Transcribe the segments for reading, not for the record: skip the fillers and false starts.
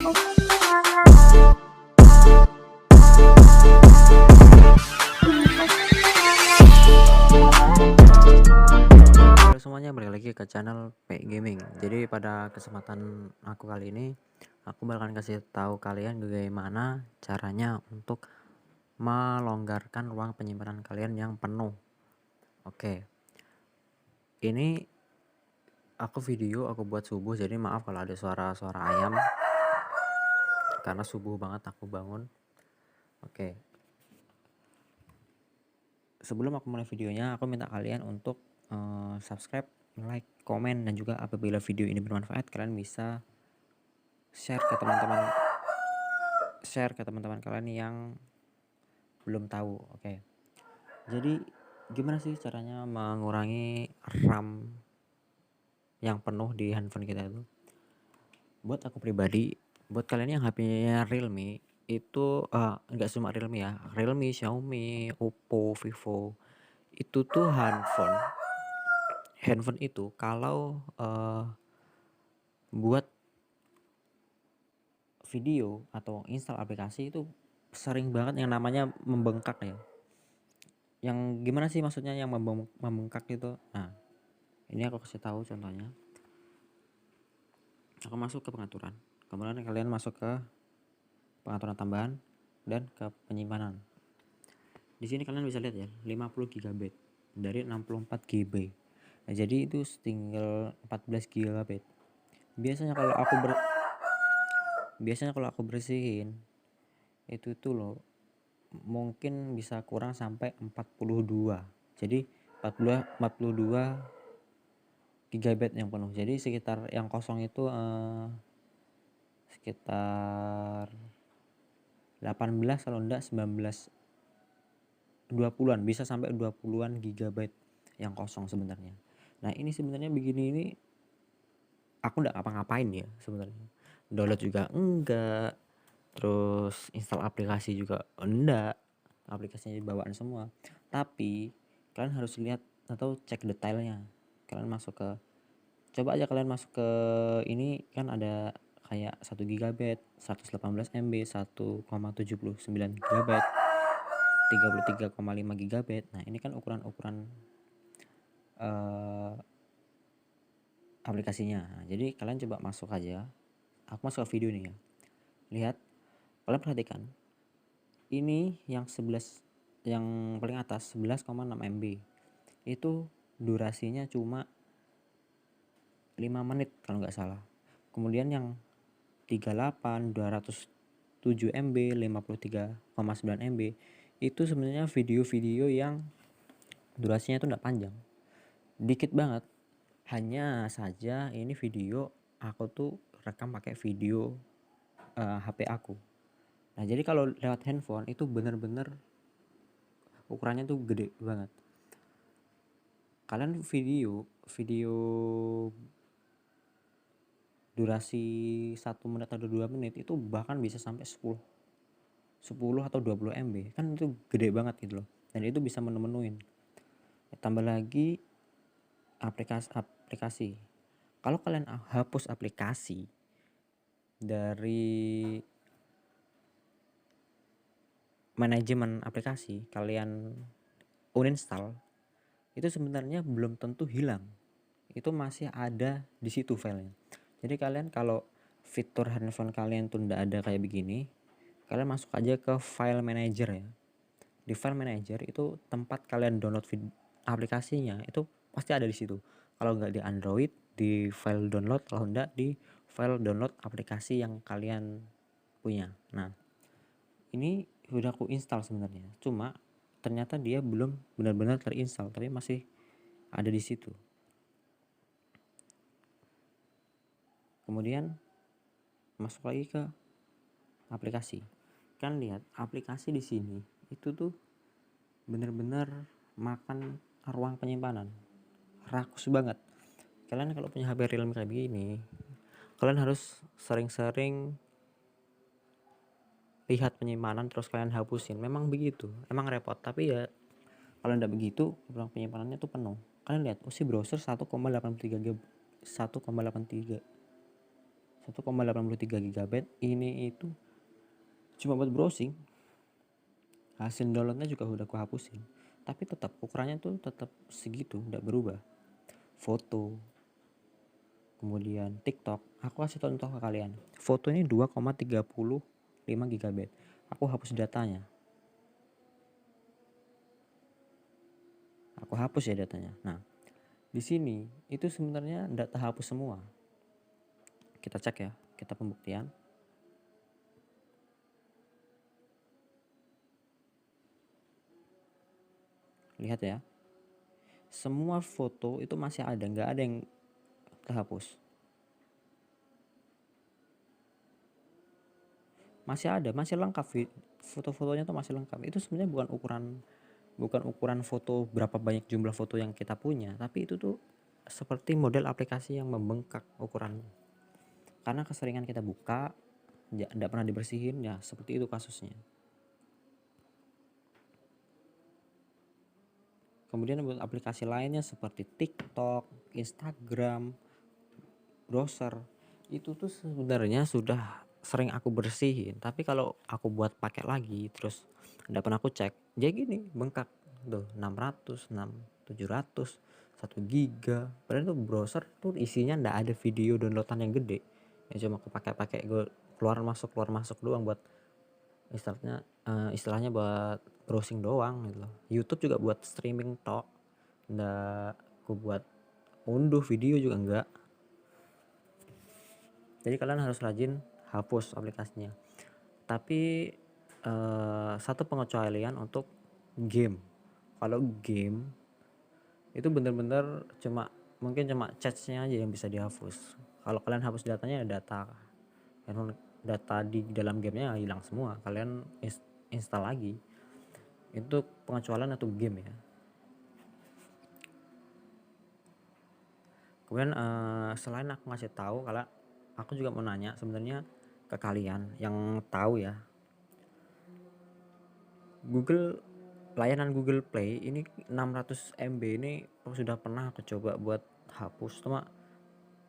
Halo semuanya, balik lagi ke channel P Gaming. Jadi pada kesempatan aku kali ini, aku bakalan kasih tahu kalian bagaimana caranya untuk melonggarkan ruang penyimpanan kalian yang penuh. Oke, ini aku buat subuh, jadi maaf kalau ada suara-suara ayam karena subuh banget aku bangun. Oke, sebelum aku mulai videonya, aku minta kalian untuk subscribe, like, komen, dan juga apabila video ini bermanfaat, kalian bisa share ke teman-teman kalian yang belum tahu. Oke, jadi gimana sih caranya mengurangi RAM yang penuh di handphone kita itu? Buat aku pribadi, buat kalian yang HP-nya Realme itu enggak cuma Realme ya, Realme, Xiaomi, Oppo, Vivo, itu tuh handphone itu kalau buat video atau install aplikasi itu sering banget yang namanya membengkak ya. Yang gimana sih maksudnya yang membengkak itu? Nah, ini aku kasih tahu contohnya. Aku masuk ke pengaturan, kemudian kalian masuk ke pengaturan tambahan dan ke penyimpanan. Di sini kalian bisa lihat ya, 50 GB dari 64 GB. Nah, jadi itu tinggal 14 GB. Biasanya kalau aku bersihin itu tuh loh, mungkin bisa kurang sampai 42. Jadi 42 GB yang penuh. Jadi sekitar yang kosong itu sekitar 18 kalau enggak 19, 20-an, bisa sampai 20-an GB yang kosong sebenarnya. Nah, ini sebenarnya begini ini aku enggak ngapa-ngapain ya sebenarnya. Download juga enggak, terus install aplikasi juga enggak. Aplikasinya bawaan semua. Tapi kalian harus lihat atau cek detailnya. Kalian coba aja kalian masuk ke ini, kan ada kayak 1 GB, 118 MB, 1,79 GB, 33,5 GB. Nah, ini kan ukuran aplikasinya. Nah, jadi kalian coba masuk aja. Aku masuk ke video nih ya. Lihat, kalian perhatikan. Ini yang paling atas 11,6 MB. Itu durasinya cuma 5 menit kalau nggak salah. Kemudian yang 38, 207 MB, 53,9 MB itu sebenarnya video-video yang durasinya itu enggak panjang, dikit banget. Hanya saja ini video aku tuh rekam pakai video HP aku. Nah, jadi kalau lewat handphone itu bener-bener ukurannya tuh gede banget. Kalian video durasi 1 menit atau 2 menit itu bahkan bisa sampai 10 atau 20 MB. Kan itu gede banget gitu loh. Dan itu bisa menu-menuin. Tambah lagi aplikasi. Kalau kalian hapus aplikasi dari manajemen aplikasi, kalian uninstall, itu sebenarnya belum tentu hilang. Itu masih ada di situ filenya. Jadi kalian kalau fitur handphone kalian tuh nggak ada kayak begini, kalian masuk aja ke file manager ya. Di file manager itu tempat kalian download aplikasinya, itu pasti ada di situ. Kalau nggak di Android, di file download, kalau nggak di file download aplikasi yang kalian punya. Nah, ini udah aku install sebenarnya, cuma ternyata dia belum benar-benar terinstall, tapi masih ada di situ. Kemudian masuk lagi ke aplikasi. Kan lihat aplikasi di sini itu tuh benar-benar makan ruang penyimpanan, rakus banget. Kalian kalau punya HP Realme kayak begini, kalian harus sering-sering lihat penyimpanan terus kalian hapusin. Memang begitu, emang repot, tapi ya kalau enggak begitu ruang penyimpanannya tuh penuh. Kalian lihat, si browser 1,83 GB, 1,83 1,83 GB ini itu cuma buat browsing. Hasil downloadnya juga udah aku hapusin, tapi tetap ukurannya tuh tetap segitu, tidak berubah. Foto, kemudian TikTok, aku kasih contoh ke kalian. Foto ini 2,35 GB. Aku hapus datanya. Aku hapus ya datanya. Nah, di sini itu sebenarnya data hapus semua. Kita cek ya, kita pembuktian. Lihat ya. Semua foto itu masih ada, nggak ada yang terhapus. Masih ada, masih lengkap, foto-fotonya tuh masih lengkap. Itu sebenarnya bukan ukuran foto berapa banyak jumlah foto yang kita punya, tapi itu tuh seperti model aplikasi yang membengkak ukurannya. Karena keseringan kita buka, tidak pernah dibersihin, ya seperti itu kasusnya. Kemudian buat aplikasi lainnya seperti TikTok, Instagram, browser, itu tuh sebenarnya sudah sering aku bersihin. Tapi kalau aku buat pakai lagi, terus tidak pernah aku cek, jadi gini, bengkak tuh 600, 700, 1 giga. Padahal tuh browser tuh isinya ndak ada video downloadan yang gede. Ya cuma aku pakai gue keluar masuk doang buat istilahnya buat browsing doang gitu loh. YouTube juga buat streaming tok, ndak aku buat unduh video juga enggak. Jadi kalian harus rajin hapus aplikasinya. Tapi satu pengecualian untuk game. Kalau game itu bener-bener mungkin cuma chatnya aja yang bisa dihapus. Kalau kalian hapus datanya, data di dalam gamenya hilang semua. Kalian install lagi. Itu pengecualian untuk game ya. Kemudian selain aku ngasih tahu, kalau aku juga mau nanya sebenarnya ke kalian yang tahu ya, layanan Google Play ini 600 MB ini sudah pernah aku coba buat hapus, cuma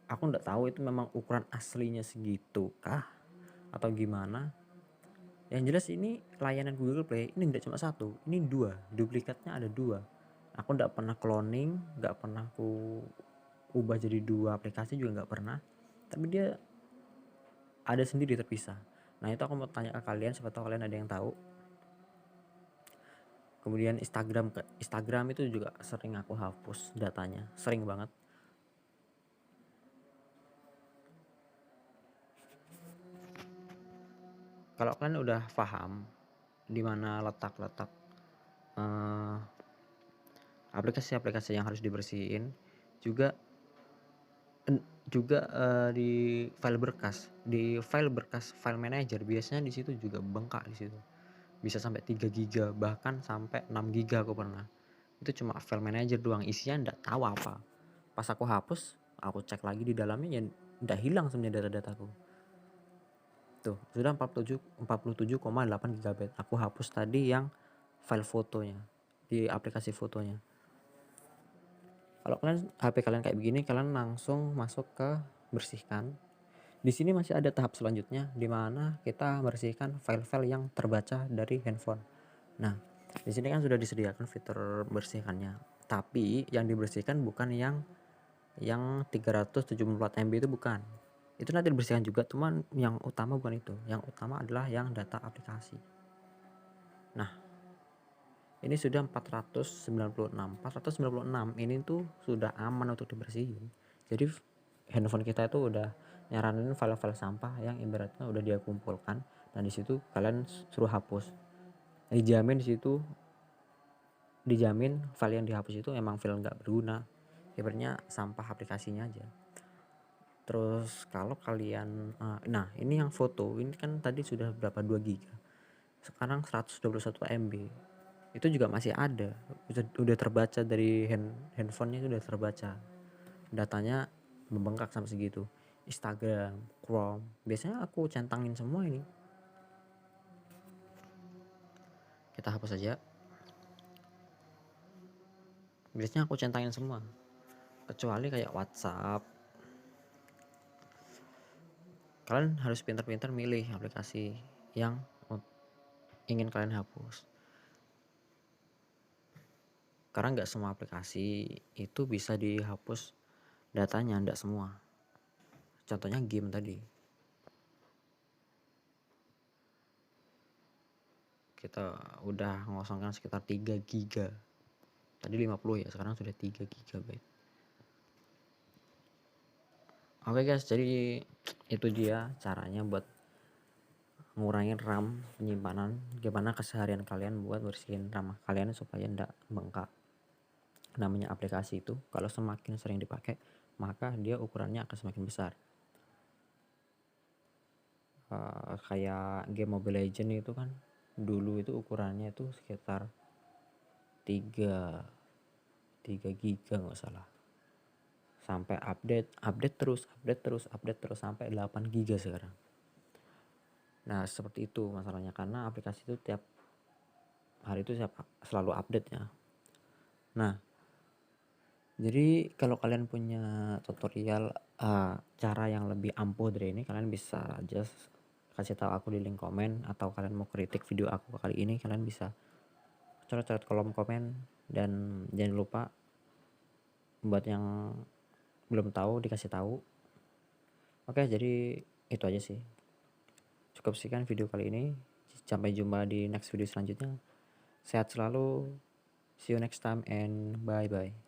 aku nggak tahu itu memang ukuran aslinya segitu kah atau gimana. Yang jelas ini layanan Google Play ini tidak cuma satu, ini dua, duplikatnya ada dua. Aku nggak pernah cloning, nggak pernah aku ubah jadi dua aplikasi juga nggak pernah, tapi dia ada sendiri terpisah. Nah itu aku mau tanya ke kalian, siapa tahu kalian ada yang tahu. Kemudian Instagram itu juga sering aku hapus datanya, sering banget. Kalau kalian udah paham di mana letak aplikasi-aplikasi yang harus dibersihin, juga di file berkas file manager biasanya di situ juga bengkak di situ. Bisa sampai 3 giga, bahkan sampai 6 giga aku pernah. Itu cuma file manager doang, isinya ndak tahu apa. Pas aku hapus, aku cek lagi di dalamnya, ya ndak hilang sebenarnya data-dataku. Tuh, sudah 47,8 GB. Aku hapus tadi yang file fotonya di aplikasi fotonya. Kalau kalian HP kalian kayak begini, kalian langsung masuk ke bersihkan. Di sini masih ada tahap selanjutnya di mana kita bersihkan file-file yang terbaca dari handphone. Nah, di sini kan sudah disediakan fitur bersihkannya. Tapi yang dibersihkan bukan yang 374 MB itu bukan. Itu nanti dibersihkan juga, cuman yang utama bukan itu. Yang utama adalah yang data aplikasi. Nah, ini sudah 496 ini tuh sudah aman untuk dibersihin. Jadi handphone kita itu udah nyaranin file-file sampah yang ibaratnya udah dia kumpulkan, dan di situ kalian suruh hapus. Dijamin file yang dihapus itu emang file nggak berguna, ibaratnya sampah aplikasinya aja. Terus kalau kalian nah ini yang foto ini kan tadi sudah berapa, 2 giga, sekarang 121 MB. Itu juga masih ada, udah terbaca dari handphonenya, itu udah terbaca datanya, membengkak sampai segitu. Instagram, Chrome, biasanya aku centangin semua ini. Kita hapus saja. Biasanya aku centangin semua, kecuali kayak WhatsApp, Kalian harus pintar-pintar milih aplikasi yang ingin kalian hapus, karena nggak semua aplikasi itu bisa dihapus datanya, nggak semua. Contohnya game tadi, kita udah ngosongkan sekitar 3 giga, tadi 50 ya, sekarang sudah 3 gigabyte. Oke guys, jadi itu dia caranya buat ngurangin RAM penyimpanan, gimana keseharian kalian buat bersihin RAM kalian supaya ndak bengkak. Namanya aplikasi itu kalau semakin sering dipakai maka dia ukurannya akan semakin besar. Kayak game Mobile Legend itu kan dulu itu ukurannya itu sekitar 3 giga nggak salah, sampai update terus sampai 8 giga sekarang. Nah seperti itu masalahnya, karena aplikasi itu tiap hari itu selalu update ya. Nah jadi kalau kalian punya tutorial cara yang lebih ampuh dari ini, kalian bisa just kasih tahu aku di link komen, atau kalian mau kritik video aku kali ini, kalian bisa coret-coret kolom komen. Dan jangan lupa buat yang belum tahu dikasih tahu. Oke, jadi itu aja sih, cukup sekian video kali ini. Sampai jumpa di next video selanjutnya. Sehat selalu, see you next time and bye bye.